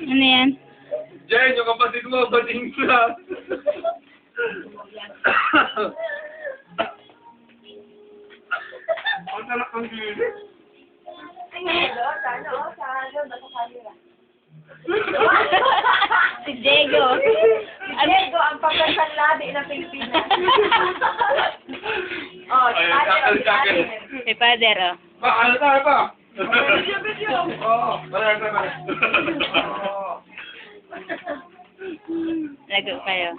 Ano yan? Jen, yung kapatid mo, bading sa. Ang sarap ng gili. Si Diego. Diego, ang pagkansang labi ng Pilipinas. Oh, si Father. Si Father, oh. Ba, ano tayo ba? Oo, bala. Lago kayo.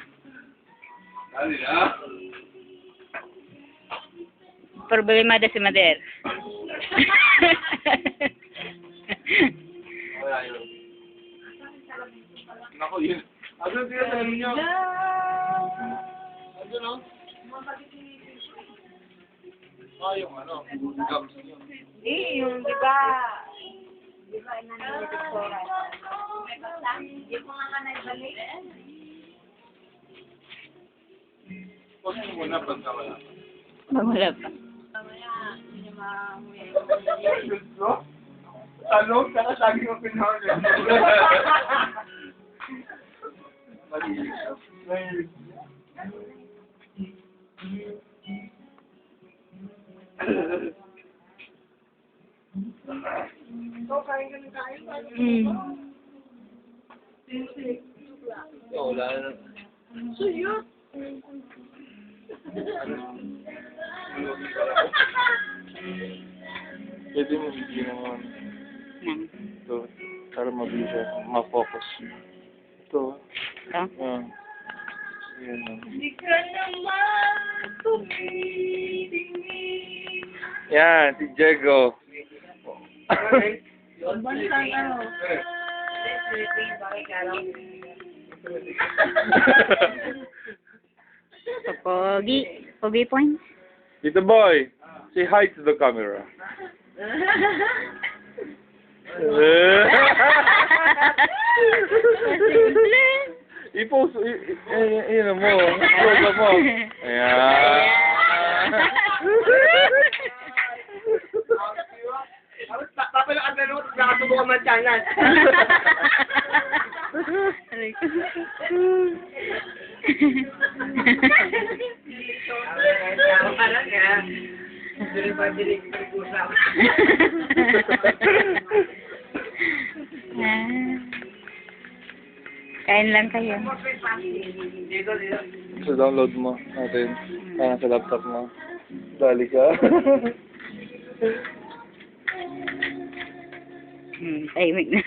Dali na. Problemada si Mader. Wala yun. Naku, yun. Ano yung tinatanim niyo? Ano no? Yung ano, gums niyo. Hindi, yung di ba inanong Victoria. Hindi ko nga naibalik. Huwag mo muna pagka wala. Wala pa. Talong, saka saging ang pinahuli. Wala na. Pwede mo bigyan naman. Ito, para mabilis siya, ma-focus. Ito. Yan. Hindi ka naman tumidingin. Yan, si Diego. Bansang ano? Pogi. Pogi points. Tito Boy, say hi to the camera. I-post, yun mo, i-post mo. Ayan. Papalakan na nung nakasubukan ng channel. Parang yan. Kain lang kayo. So, download mo natin. Parang sa laptop mo. Dali ka. Tahimik na.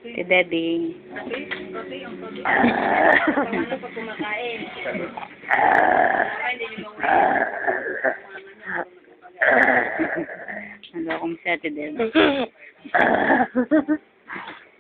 Si Daddy. Kasi yung pag paano pa kumakain. Ay, hindi mo Ano akong sa ate din.